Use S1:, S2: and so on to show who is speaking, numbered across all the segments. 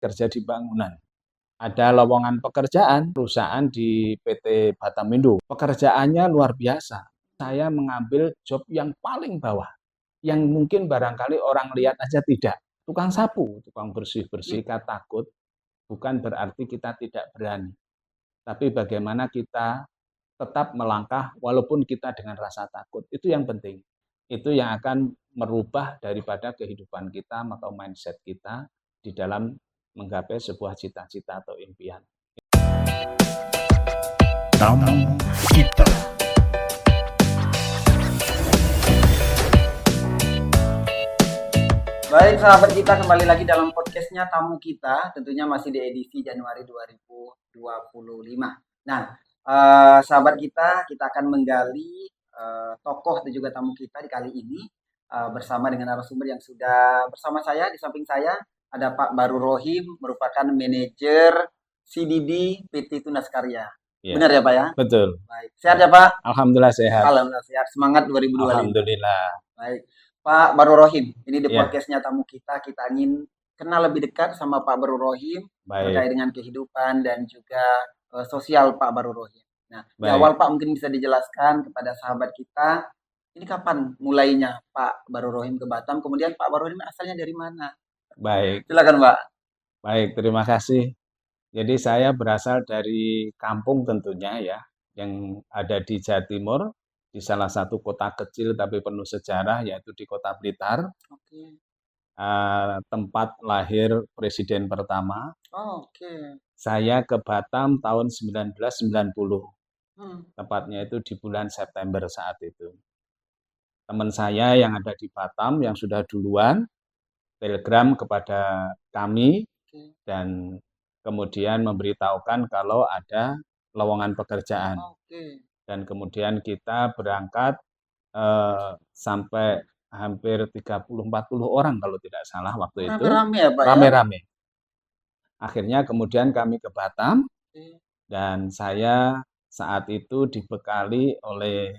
S1: kerja di bangunan. Ada lowongan pekerjaan perusahaan di PT Batamindo. Pekerjaannya luar biasa. Saya mengambil job yang paling bawah, yang mungkin barangkali orang lihat aja tidak. Tukang sapu, tukang bersih-bersih, kita takut, bukan berarti kita tidak berani. Tapi bagaimana kita tetap melangkah walaupun kita dengan rasa takut. Itu yang penting. Itu yang akan merubah daripada kehidupan kita atau mindset kita di dalam menggapai sebuah cita-cita atau impian.
S2: Tamu kita.
S3: Baik sahabat kita, kembali lagi dalam podcastnya Tamu Kita, tentunya masih di edisi Januari 2025. Nah, sahabat kita akan menggali tokoh dan juga tamu kita di kali ini bersama dengan narasumber yang sudah bersama saya. Di samping saya ada Pak Baru Rohim, merupakan manajer CDD PT Tunas Karya. Ya. Benar ya Pak ya?
S1: Betul.
S3: Baik. Sehat ya Pak?
S1: Alhamdulillah sehat.
S3: Alhamdulillah sehat. Semangat 2025.
S1: Alhamdulillah.
S3: Baik. Pak Baru Rohim, ini di podcastnya Tamu Kita ingin kenal lebih dekat sama Pak Baru Rohim terkait dengan kehidupan dan juga sosial Pak Baru Rohim. Nah, di awal Pak mungkin bisa dijelaskan kepada sahabat kita, ini kapan mulainya Pak Baru Rohim ke Batam, kemudian Pak Baru Rohim asalnya dari mana?
S1: Baik.
S3: Silakan Pak.
S1: Baik, terima kasih. Jadi saya berasal dari kampung tentunya ya, yang ada di Jawa Timur, di salah satu kota kecil tapi penuh sejarah, yaitu di Kota Blitar.
S3: Oke.
S1: Tempat lahir presiden pertama.
S3: Oke.
S1: Saya ke Batam tahun 1990. Tepatnya itu di bulan September saat itu. Teman saya yang ada di Batam yang sudah duluan telegram kepada kami dan kemudian memberitahukan kalau ada lowongan pekerjaan. Dan kemudian kita berangkat sampai hampir 30-40 orang kalau tidak salah waktu itu.
S3: Rame-rame ya Pak?
S1: Rame-rame. Akhirnya kemudian kami ke Batam dan saya saat itu dibekali oleh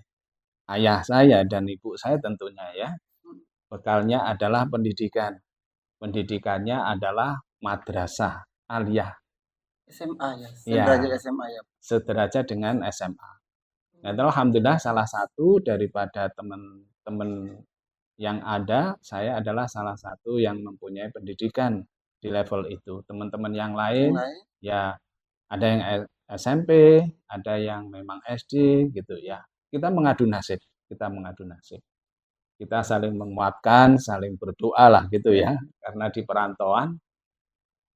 S1: ayah saya dan ibu saya tentunya ya. Bekalnya adalah pendidikan. Pendidikannya adalah madrasah aliyah.
S3: SMA ya, sederajat SMA ya.
S1: Sederajat dengan SMA. Nah, alhamdulillah salah satu daripada teman-teman yang ada, saya adalah salah satu yang mempunyai pendidikan di level itu. Teman-teman yang lain ya ada yang SMP, ada yang memang SD gitu ya. Kita mengadu nasib. Kita saling menguatkan, saling berdoa lah gitu ya. Karena di perantauan.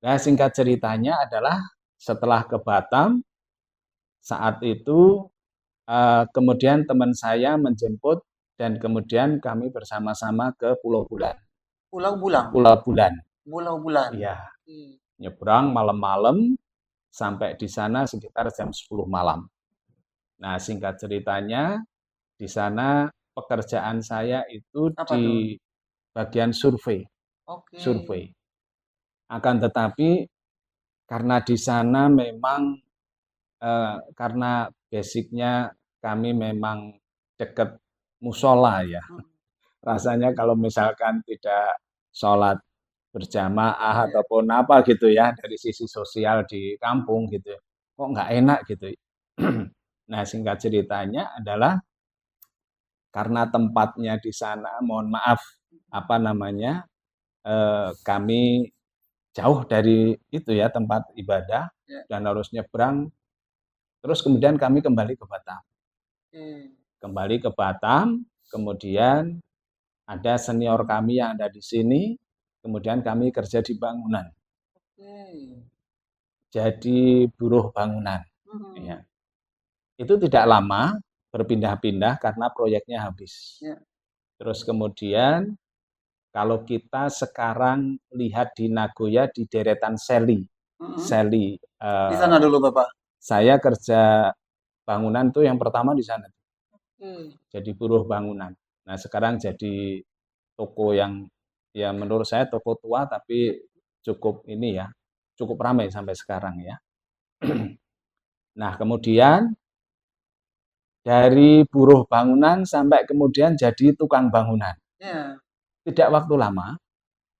S1: Nah, singkat ceritanya adalah setelah ke Batam, saat itu kemudian teman saya menjemput dan kemudian kami bersama-sama ke Pulau Bulan.
S3: Pulau Bulan?
S1: Pulau Bulan.
S3: Pulau Bulan?
S1: Iya. Nyebrang malam-malam sampai di sana sekitar jam 10 malam. Nah, singkat ceritanya, di sana pekerjaan saya itu di bagian survei. Survei. Akan tetapi karena di sana memang karena basicnya kami memang dekat musola ya. Rasanya kalau misalkan tidak sholat berjamaah ataupun apa gitu ya dari sisi sosial di kampung gitu, kok nggak enak gitu. Nah, singkat ceritanya adalah karena tempatnya di sana, mohon maaf, kami jauh dari itu ya tempat ibadah dan harus nyebrang. Terus kemudian kami kembali ke Batam. Kembali ke Batam, kemudian ada senior kami yang ada di sini, kemudian kami kerja di bangunan. Jadi buruh bangunan. Ya. Itu tidak lama, berpindah-pindah karena proyeknya habis. Terus kemudian kalau kita sekarang lihat di Nagoya di deretan Seli. Seli.
S3: Di sana dulu Bapak?
S1: Saya kerja bangunan tuh yang pertama di sana. Jadi buruh bangunan. Nah, sekarang jadi toko yang ya menurut saya toko tua tapi cukup ini ya, cukup ramai sampai sekarang ya. Nah, kemudian dari buruh bangunan sampai kemudian jadi tukang bangunan. Tidak waktu lama,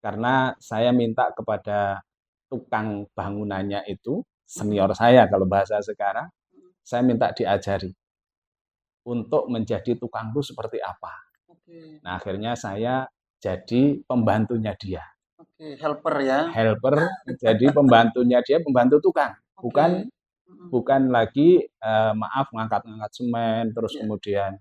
S1: karena saya minta kepada tukang bangunannya itu, senior saya kalau bahasa sekarang, saya minta diajari untuk menjadi tukang itu seperti apa.
S3: Oke.
S1: Nah, akhirnya saya jadi pembantunya dia.
S3: Oke, helper ya.
S1: Helper, jadi pembantunya dia, pembantu tukang. Bukan
S3: Oke. Mm-mm.
S1: bukan lagi maaf ngangkat-ngangkat semen terus
S3: Ya.
S1: kemudian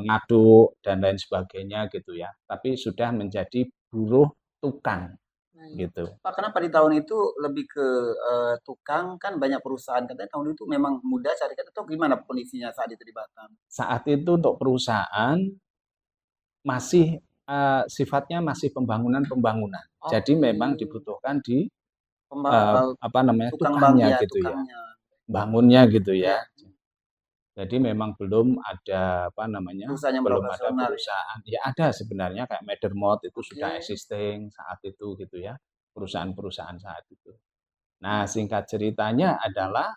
S1: ngaduk dan lain sebagainya gitu ya. Tapi sudah menjadi buruh tukang
S3: Baik.
S1: gitu.
S3: Pak, kenapa di tahun itu lebih ke tukang, kan banyak perusahaan katanya tahun itu memang mudah cari kerja atau gimana kondisinya saat itu di Batam?
S1: Saat itu untuk perusahaan masih sifatnya masih pembangunan-pembangunan. Jadi
S3: Oke.
S1: memang dibutuhkan di
S3: Pemba- eh,
S1: apa namanya
S3: tukang bang
S1: tukangnya
S3: ya,
S1: gitu ya,
S3: tukangnya.
S1: bangunnya gitu ya.
S3: Ya,
S1: Jadi memang belum ada apa namanya,
S3: perusahaan yang
S1: belum ada
S3: profesional ya.
S1: perusahaan. Ya ada sebenarnya kayak Medermott itu sudah
S3: Oke.
S1: existing saat itu gitu ya, perusahaan-perusahaan saat itu. Nah, singkat ceritanya adalah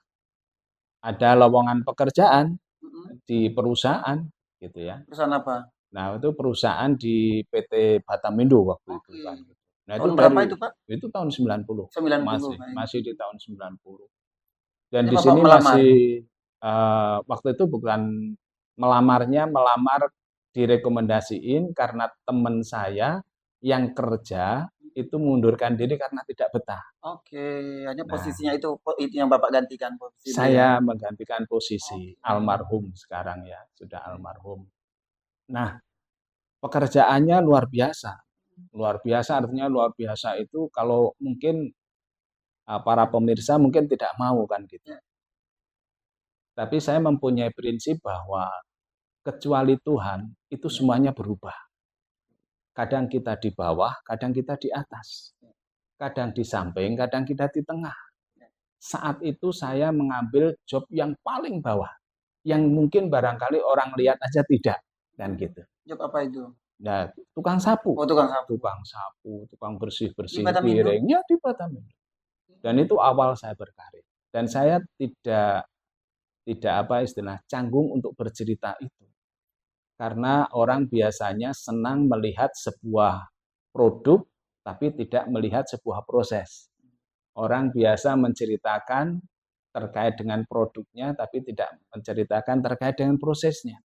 S1: ada lowongan pekerjaan
S3: Mm-mm.
S1: di perusahaan gitu ya.
S3: Perusahaan apa?
S1: Nah, itu perusahaan di PT Batamindo waktu itu
S3: Oke.
S1: kan. Nah, itu
S3: Tahun berapa
S1: dari
S3: itu Pak?
S1: itu tahun 90,
S3: 90.
S1: masih
S3: Baik.
S1: masih di tahun 90. Dan
S3: Jadi
S1: di
S3: Bapak
S1: sini
S3: melamar.
S1: masih waktu itu bukan melamar direkomendasiin karena teman saya yang kerja itu mengundurkan diri karena tidak betah.
S3: Oke, hanya
S1: Nah,
S3: posisinya itu yang Bapak gantikan posisi beliau.
S1: saya menggantikan posisi
S3: Oke.
S1: almarhum sekarang ya, sudah almarhum. Nah, pekerjaannya luar biasa. Luar biasa artinya luar biasa itu kalau mungkin para pemirsa mungkin tidak mau kan gitu.
S3: Ya.
S1: Tapi saya mempunyai prinsip bahwa kecuali Tuhan itu
S3: Ya.
S1: semuanya berubah. Kadang kita di bawah, kadang kita di atas. Kadang di samping, kadang kita di tengah. Saat itu saya mengambil job yang paling bawah. Yang mungkin barangkali orang lihat aja tidak. Dan gitu.
S3: Job apa itu?
S1: Nah, tukang sapu.
S3: Oh, tukang sapu.
S1: Tukang sapu, tukang
S3: Di
S1: bersih-bersih
S3: Batamindo?
S1: piringnya di Batamindo. Dan itu awal saya berkarir. Dan saya tidak apa istilah canggung untuk bercerita itu. Karena orang biasanya senang melihat sebuah produk tapi tidak melihat sebuah proses. Orang biasa menceritakan terkait dengan produknya tapi tidak menceritakan terkait dengan prosesnya.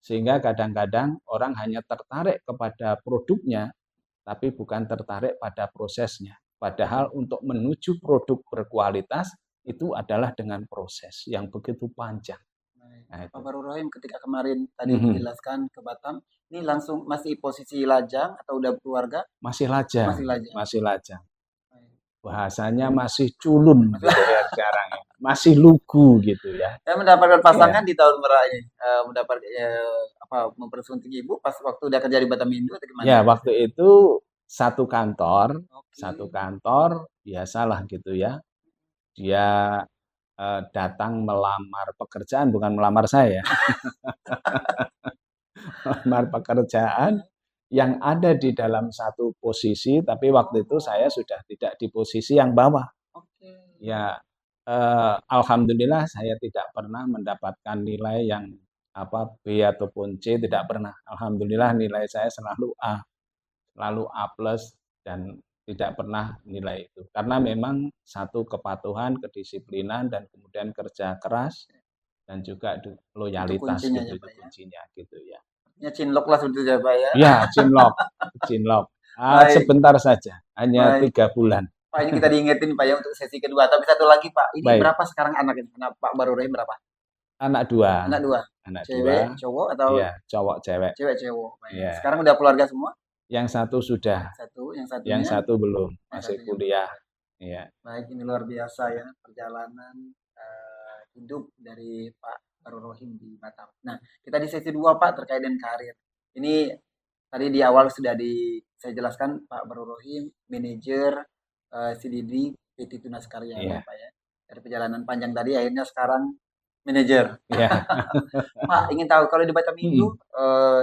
S1: Sehingga kadang-kadang orang hanya tertarik kepada produknya tapi bukan tertarik pada prosesnya. Padahal untuk menuju produk berkualitas itu adalah dengan proses yang begitu panjang. Nah,
S3: Pak
S1: itu.
S3: Baru Rohim ketika kemarin tadi dijelaskan ke Batam, ini langsung masih posisi lajang atau udah keluarga?
S1: Masih lajang,
S3: Masih lajang.
S1: masih lajang. Bahasanya masih culun gitu ya sekarang ya. Masih lugu gitu ya.
S3: Saya mendapatkan pasangan
S1: Iya.
S3: di tahun berapa ini? Mendapat mempersunting ibu pas waktu udah kerja di Batamindo atau gimana?
S1: Ya, waktu itu satu kantor,
S3: Oke.
S1: biasalah gitu ya. Dia datang melamar pekerjaan, bukan melamar saya. Melamar pekerjaan yang ada di dalam satu posisi, tapi waktu itu saya sudah tidak di posisi yang bawah.
S3: Oke.
S1: Ya, alhamdulillah saya tidak pernah mendapatkan nilai yang apa B ataupun C, tidak pernah. Alhamdulillah nilai saya selalu A plus dan tidak pernah nilai itu. Karena memang satu kepatuhan, kedisiplinan dan kemudian kerja keras dan juga
S3: Itu
S1: loyalitas
S3: kuncinya
S1: gitu
S3: ya
S1: itu
S3: Pak ya.
S1: kuncinya gitu ya.
S3: Ya cinlok lah sebetulnya Pak ya.
S1: Ya, cinlok.
S3: Baik,
S1: Sebentar saja, hanya
S3: baik.
S1: 3 bulan.
S3: Pak ini kita diingetin Pak ya untuk sesi kedua. Tapi satu lagi Pak, ini
S1: Baik,
S3: berapa sekarang anak ini? Anak Pak Baru Rohim berapa?
S1: anak dua,
S3: Anak dua.
S1: anak
S3: Cewek,
S1: dua,
S3: cowok atau
S1: iya, cowok cewek,
S3: cewek cowok? Baik.
S1: iya.
S3: Sekarang udah keluarga semua?
S1: Yang satu sudah,
S3: Satu, yang
S1: yang
S3: satunya,
S1: satu belum,
S3: yang
S1: masih
S3: satunya belum.
S1: kuliah. Iya.
S3: Baik, ini luar biasa ya perjalanan hidup dari Pak Baru Rohim di Batam. Nah, kita di sesi 2 Pak terkait dengan karir. Ini tadi di awal sudah saya jelaskan Pak Baru Rohim, manajer CDD PT Tunas Karya
S1: Iya.
S3: Pak ya. Dari perjalanan panjang tadi akhirnya sekarang manajer.
S1: Iya.
S3: Pak, ingin tahu kalau di Batam itu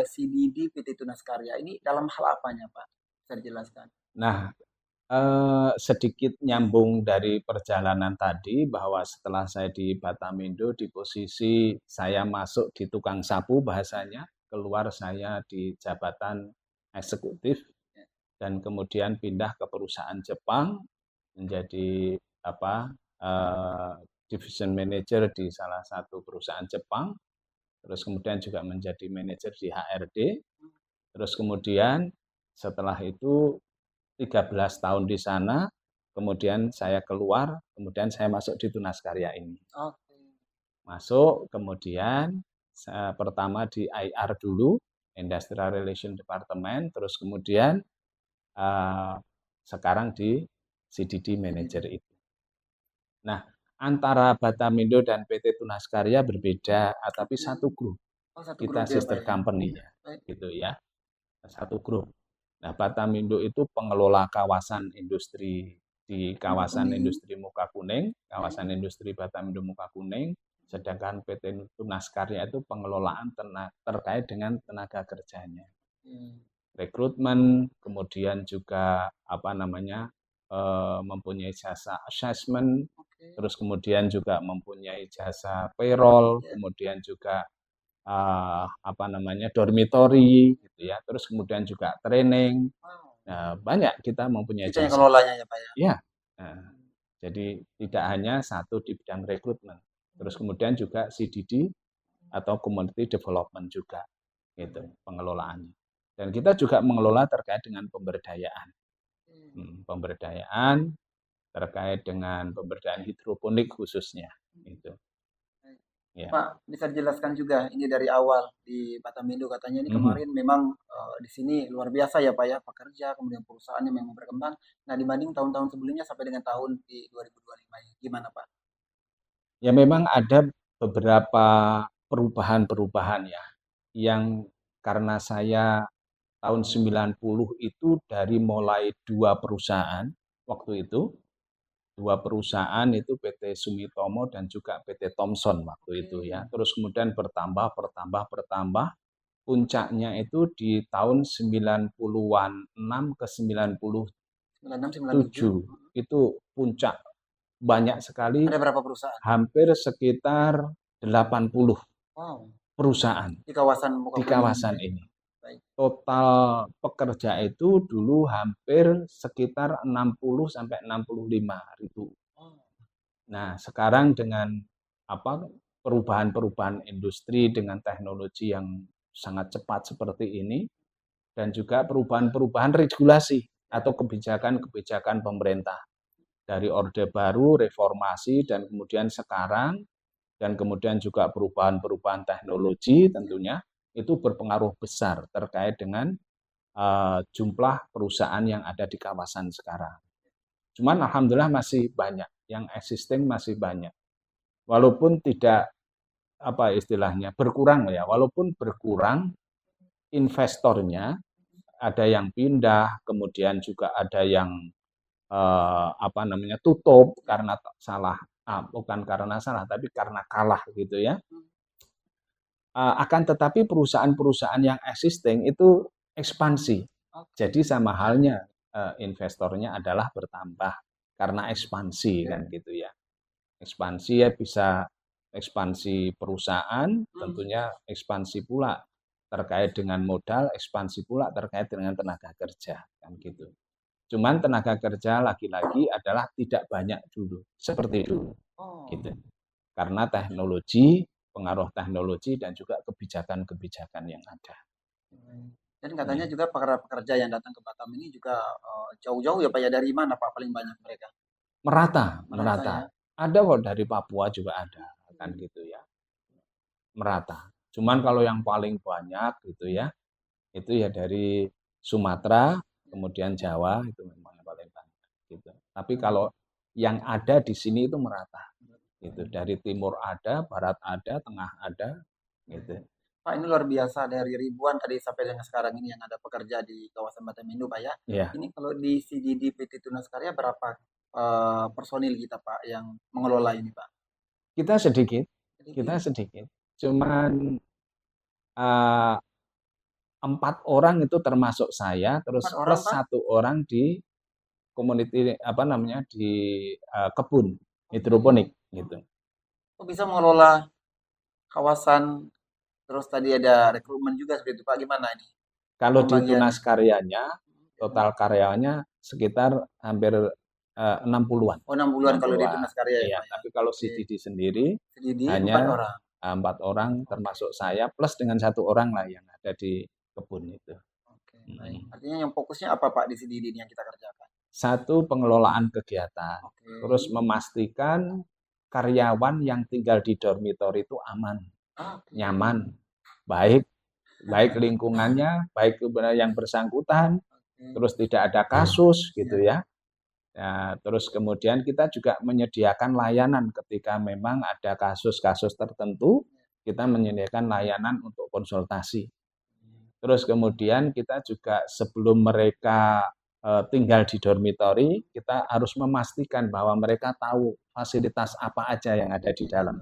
S3: CDD PT Tunas Karya ini dalam hal apanya Pak? Bisa dijelaskan?
S1: Nah, sedikit nyambung dari perjalanan tadi bahwa setelah saya di Batamindo di posisi saya masuk di tukang sapu bahasanya, keluar saya di jabatan eksekutif dan kemudian pindah ke perusahaan Jepang menjadi apa, division manager di salah satu perusahaan Jepang, terus kemudian juga menjadi manajer di HRD, terus kemudian setelah itu 13 tahun di sana, kemudian saya keluar, kemudian saya masuk di Tunas Karya ini.
S3: Oke.
S1: Masuk, kemudian pertama di IR dulu, Industrial Relation Department, terus kemudian sekarang di CDD Manager itu. Nah, antara Batamindo dan PT Tunas Karya berbeda, tapi satu grup.
S3: Oh, satu
S1: Kita
S3: grup ya, Pak
S1: sister
S3: ya.
S1: company ya,
S3: Baik.
S1: gitu ya. Satu grup. Nah, Batamindo itu pengelola kawasan industri di kawasan
S3: Kuning.
S1: industri Muka Kuning, kawasan industri Batamindo Muka Kuning, sedangkan PT Tunas Karya itu pengelolaan terkait dengan tenaga kerjanya. Rekrutmen, kemudian juga apa namanya mempunyai jasa assessment, terus kemudian juga mempunyai jasa payroll, kemudian juga apa namanya dormitory, gitu ya. Terus kemudian juga training. Nah, banyak kita mempunyai
S3: Itu yang
S1: jasa.
S3: kelolanya ya, Pak ya.
S1: Ya. Nah, jadi tidak hanya satu di bidang rekrutmen. Terus kemudian juga CDD atau community development juga, gitu pengelolaannya. Dan kita juga mengelola terkait dengan pemberdayaan. Pemberdayaan terkait dengan pemberdayaan hidroponik khususnya. Gitu.
S3: Ya. Pak, bisa dijelaskan juga ini dari awal di Batamindo katanya ini kemarin memang di sini luar biasa ya Pak ya, pekerja kemudian perusahaannya memang berkembang. Nah dibanding tahun-tahun sebelumnya sampai dengan tahun di 2025 ini gimana Pak?
S1: Ya memang ada beberapa perubahan-perubahan ya, yang karena saya tahun 90 itu dari mulai 2 perusahaan waktu itu, 2 perusahaan itu PT Sumitomo dan juga PT Thomson waktu itu ya. Terus kemudian bertambah, puncaknya itu di tahun 96 ke 97 itu puncak. Banyak sekali,
S3: ada berapa perusahaan?
S1: Hampir sekitar 80 perusahaan di kawasan ini. Total pekerja itu dulu hampir sekitar 60 sampai 65 ribu. Nah, sekarang dengan perubahan-perubahan industri dengan teknologi yang sangat cepat seperti ini, dan juga perubahan-perubahan regulasi atau kebijakan-kebijakan pemerintah. Dari Orde Baru, reformasi, dan kemudian sekarang, dan kemudian juga perubahan-perubahan teknologi tentunya, itu berpengaruh besar terkait dengan jumlah perusahaan yang ada di kawasan sekarang. Cuman alhamdulillah masih banyak, yang existing masih banyak. Walaupun tidak berkurang ya, walaupun berkurang investornya, ada yang pindah, kemudian juga ada yang tutup karena salah, bukan karena salah, tapi karena kalah gitu ya. Akan tetapi perusahaan-perusahaan yang existing itu ekspansi. Jadi sama halnya investornya adalah bertambah karena ekspansi kan gitu ya. Ekspansi ya bisa ekspansi perusahaan, tentunya ekspansi pula terkait dengan modal, ekspansi pula terkait dengan tenaga kerja kan gitu. Cuman tenaga kerja lagi-lagi adalah tidak banyak dulu, seperti dulu. Gitu. Karena teknologi, pengaruh teknologi dan juga kebijakan-kebijakan yang ada.
S3: Dan katanya juga pekerja yang datang ke Batam ini juga jauh-jauh ya Pak ya, dari mana Pak paling banyak mereka?
S1: Merata.
S3: Ya?
S1: Ada kok dari Papua juga ada, kan gitu ya. Merata. Cuman kalau yang paling banyak gitu ya, itu ya dari Sumatera, kemudian Jawa, itu memang yang paling banyak gitu. Tapi kalau yang ada di sini itu merata. Gitu. Dari timur ada, barat ada, tengah ada, gitu.
S3: Pak, ini luar biasa, dari ribuan tadi sampai dengan sekarang ini yang ada pekerja di kawasan Batamindo Pak ya.
S1: Ya.
S3: Ini kalau di CDD PT Tunas Karya berapa personil kita Pak yang mengelola ini Pak?
S1: Kita sedikit. Cuman 4 orang itu termasuk saya, terus plus 1 orang di community di kebun hidroponik gitu.
S3: Kok bisa mengelola kawasan, terus tadi ada rekrutmen juga seperti itu Pak, gimana ini?
S1: Kalau di Tunas Karyanya, total karyanya sekitar hampir 60-an.
S3: Oh, 60-an kalau di
S1: 60-an.
S3: Tunas Karya ya,
S1: Iya,
S3: Pak ya.
S1: tapi kalau
S3: Oke.
S1: CDD sendiri
S3: Jadi 4
S1: hanya
S3: orang.
S1: 4 orang termasuk saya plus dengan 1 orang lah yang ada di kebun itu.
S3: Oke, baik.
S1: Mhm.
S3: Artinya yang fokusnya apa Pak di CDD ini yang kita kerjakan?
S1: 1, pengelolaan kegiatan.
S3: Oke.
S1: Terus memastikan karyawan yang tinggal di dormitori itu aman,
S3: Oke.
S1: nyaman, baik lingkungannya, baik yang bersangkutan,
S3: Oke.
S1: terus tidak ada kasus gitu ya. Ya, terus kemudian kita juga menyediakan layanan ketika memang ada kasus-kasus tertentu, kita menyediakan layanan untuk konsultasi. Terus kemudian kita juga sebelum mereka tinggal di dormitori, kita harus memastikan bahwa mereka tahu fasilitas apa aja yang ada di dalam.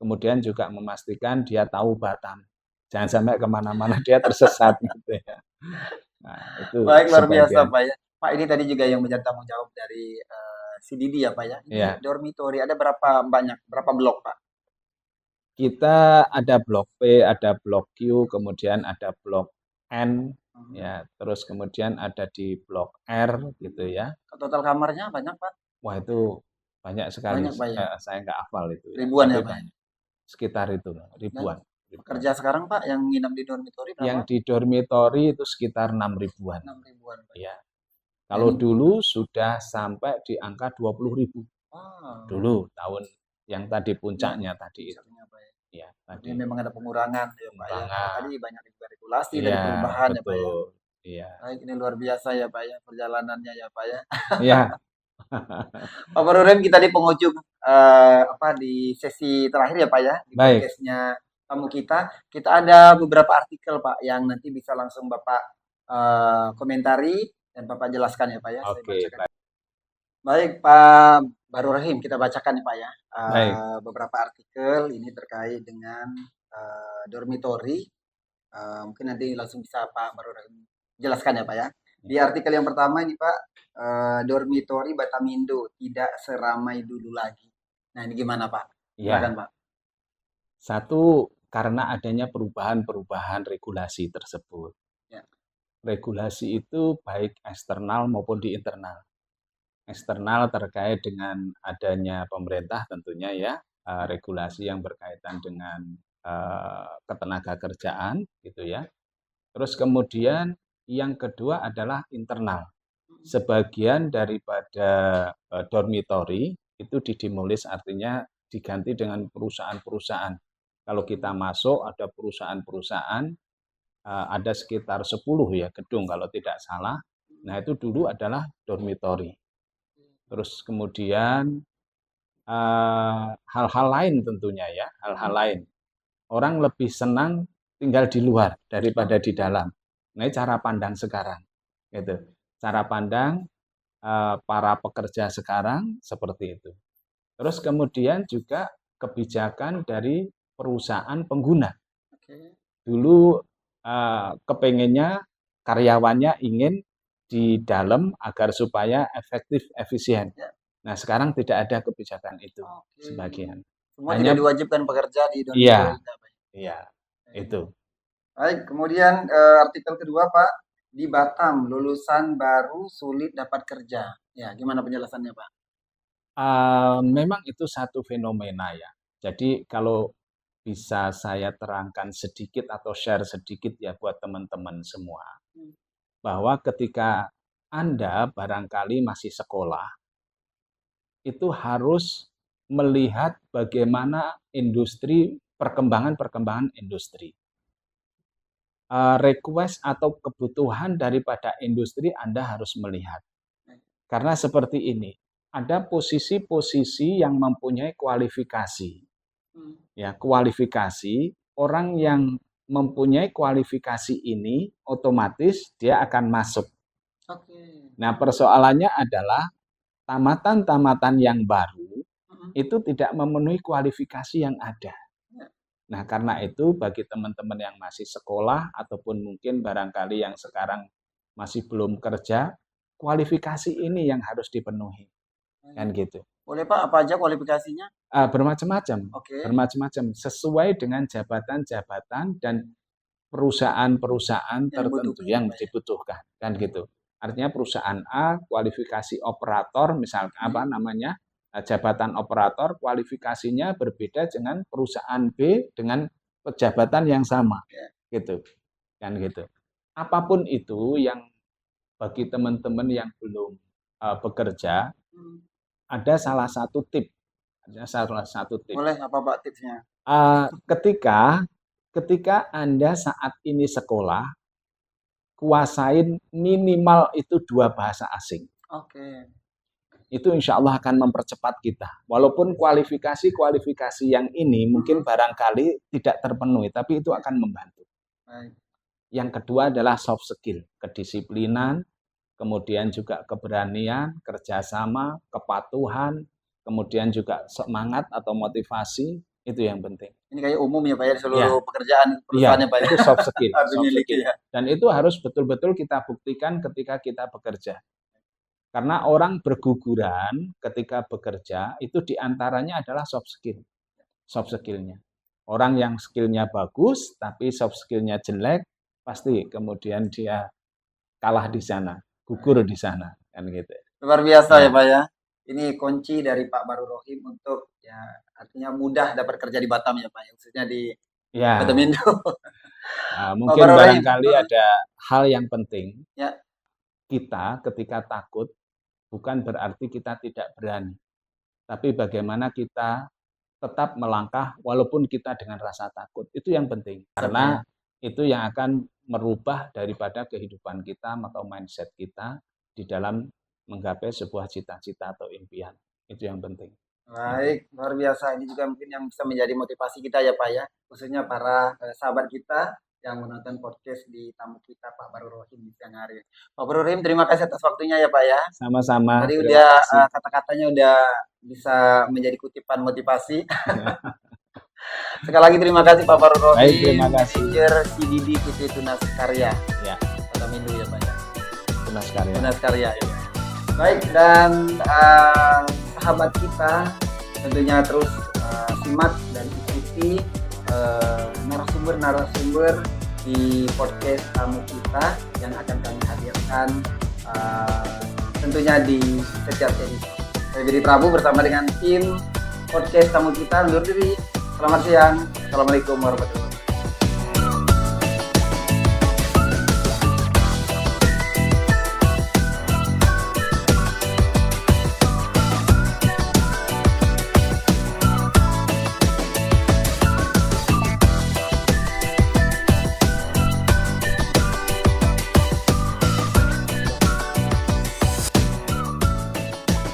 S1: Kemudian juga memastikan dia tahu Batam. Jangan sampai kemana-mana dia tersesat gitu ya. Nah, itu
S3: Baik, luar biasa
S1: sebagian.
S3: Pak ya. Pak, ini tadi juga yang menjadi tanggung jawab dari CDD ya Pak ya. Ini
S1: Ya,
S3: dormitory ada berapa banyak, berapa blok Pak?
S1: kita ada blok P, ada blok Q, kemudian ada blok N,
S3: Hmm.
S1: ya, terus kemudian ada di blok R gitu ya.
S3: Total kamarnya banyak Pak?
S1: Wah itu banyak sekali,
S3: Banyak Pak ya.
S1: saya nggak hafal itu ya,
S3: Ribuan ya
S1: tapi
S3: Pak ya.
S1: banyak. Sekitar itu,
S3: Dan
S1: ribuan.
S3: pekerja sekarang Pak yang nginap di dormitory
S1: Yang
S3: berapa?
S1: di dormitori itu sekitar 6 ribuan.
S3: 6 ribuan Pak.
S1: Ya. Kalau
S3: Dan
S1: dulu sudah sampai di angka 20.000.
S3: wow,
S1: Dulu tahun yang tadi
S3: ya,
S1: puncaknya tadi itu.
S3: puncaknya Pak ya.
S1: Ya,
S3: Artinya
S1: tadi
S3: memang ada pengurangan ya Pak ya. Karena
S1: pengembangan.
S3: tadi banyak juga regulasi dari
S1: Iya,
S3: perubahan ya Pak ya.
S1: betul. Iya.
S3: Baik, ini luar biasa ya Pak ya perjalanannya ya Pak ya.
S1: Iya.
S3: Pak Barurin, kita di penghujung di sesi terakhir ya Pak ya di
S1: Baik.
S3: podcastnya tamu kita. Kita ada beberapa artikel Pak yang nanti bisa langsung Bapak komentari dan Bapak jelaskan ya Pak ya. Saya
S1: Oke,
S3: bacakan.
S1: baik.
S3: Baik Pak Baru Rahim, kita bacakan ya Pak ya
S1: Baik.
S3: beberapa artikel ini terkait dengan dormitory. Mungkin nanti langsung bisa Pak Baru Rahim jelaskan ya Pak ya. Di artikel yang pertama ini Pak, dormitory Batamindo tidak seramai dulu lagi. Nah ini gimana Pak? Silakan
S1: Ya,
S3: Pak.
S1: satu karena adanya perubahan-perubahan regulasi tersebut.
S3: Ya.
S1: Regulasi itu baik eksternal maupun di internal. Eksternal terkait dengan adanya pemerintah tentunya ya, regulasi yang berkaitan dengan ketenaga kerjaan gitu ya. Terus kemudian yang kedua adalah internal. Sebagian daripada dormitory itu didemolis, artinya diganti dengan perusahaan-perusahaan. Kalau kita masuk ada perusahaan-perusahaan, ada sekitar 10 ya gedung kalau tidak salah. Nah itu dulu adalah dormitory. Terus kemudian hal-hal lain tentunya ya, hal-hal lain. Orang lebih senang tinggal di luar daripada di dalam. Nah, ini cara pandang sekarang. Gitu. Cara pandang para pekerja sekarang seperti itu. Terus kemudian juga kebijakan dari perusahaan pengguna. Dulu kepengennya karyawannya ingin di dalam agar supaya efektif, efisien. Nah, sekarang tidak ada kebijakan itu sebagian.
S3: Semua tidak diwajibkan bekerja di
S1: Iya,
S3: dormitory.
S1: iya, itu.
S3: Baik, kemudian artikel kedua Pak, di Batam lulusan baru sulit dapat kerja. Ya, gimana penjelasannya Pak?
S1: Memang itu satu fenomena ya. Jadi kalau bisa saya terangkan sedikit atau share sedikit ya buat teman-teman semua, bahwa ketika Anda barangkali masih sekolah, itu harus melihat bagaimana industri, perkembangan industri. Request atau kebutuhan daripada industri Anda harus melihat. Karena seperti ini, ada posisi-posisi yang mempunyai kualifikasi. Ya, kualifikasi, orang yang mempunyai kualifikasi ini otomatis dia akan masuk. Nah, persoalannya adalah tamatan-tamatan yang baru itu tidak memenuhi kualifikasi yang ada. Nah, karena itu bagi teman-teman yang masih sekolah ataupun mungkin barangkali yang sekarang masih belum kerja, kualifikasi ini yang harus dipenuhi. Kan gitu.
S3: Boleh Pak, apa aja kualifikasinya?
S1: Bermacam-macam. Bermacam-macam sesuai dengan jabatan-jabatan dan perusahaan-perusahaan tertentu yang dibutuhkan. Kan gitu. Artinya perusahaan A kualifikasi operator, misalkan apa namanya, jabatan operator kualifikasinya berbeda dengan perusahaan B dengan jabatan yang sama, gitu, kan gitu. Apapun itu yang bagi teman-teman yang belum bekerja, ada salah satu tip,
S3: Boleh apa Pak tipsnya?
S1: Ketika Anda saat ini sekolah, kuasain minimal itu 2 bahasa asing.
S3: Oke.
S1: Itu insya Allah akan mempercepat kita. Walaupun kualifikasi yang ini mungkin barangkali tidak terpenuhi, tapi itu akan membantu.
S3: Baik.
S1: Yang kedua adalah soft skill, kedisiplinan, kemudian juga keberanian, kerjasama, kepatuhan, kemudian juga semangat atau motivasi, itu yang penting.
S3: Ini kayak umum ya Pak ya, seluruh pekerjaan
S1: Iya,
S3: perusahaannya Pak ya.
S1: itu soft skill.
S3: Harus
S1: soft
S3: dimiliki
S1: skill.
S3: ya.
S1: Dan itu harus betul-betul kita buktikan ketika kita bekerja. Karena orang berguguran ketika bekerja, itu diantaranya adalah soft skill. Soft skill-nya. Orang yang skill-nya bagus, tapi soft skill-nya jelek, pasti kemudian dia kalah di sana, gugur di sana. Kan gitu.
S3: Luar biasa ya
S1: Ya.
S3: Pak ya. Ini kunci dari Pak Baru Rohim untuk ya artinya mudah dapat kerja di Batam ya Pak, khususnya di
S1: Ya,
S3: Batam Indo.
S1: mungkin
S3: Baru Rohim.
S1: barangkali ada hal yang penting.
S3: Ya.
S1: Kita ketika takut, bukan berarti kita tidak berani. Tapi bagaimana kita tetap melangkah walaupun kita dengan rasa takut. Itu yang penting. Karena itu yang akan merubah daripada kehidupan kita atau mindset kita di dalam menggapai sebuah cita-cita atau impian. Itu yang penting.
S3: Baik, luar biasa. Ini juga mungkin yang bisa menjadi motivasi kita ya Pak ya. Khususnya para sahabat kita yang menonton podcast di tamu kita Pak Baru Rohim di siang hari. Pak Baru Rohim, terima kasih atas waktunya ya Pak ya.
S1: Sama-sama.
S3: Tadi
S1: terima
S3: udah
S1: kasih.
S3: kata-katanya udah bisa menjadi kutipan motivasi. Sekali lagi terima kasih Pak Baru Rohim.
S1: Baik, terima kasih.
S3: Manajer CDD PT Tunas Karya.
S1: Ya.
S3: Batam Indo ya Pak ya.
S1: Tunas Karya.
S3: Tunas Karya ya. Baik, dan sahabat kita tentunya terus simak dan ikuti narasumber-narasumber di podcast tamu kita yang akan kami hadirkan tentunya di setiap edisi. Saya Bidi Prabu bersama dengan tim podcast tamu kita undur diri. Selamat siang. Assalamualaikum warahmatullahi wabarakatuh.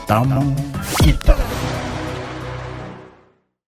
S2: Tamu kita.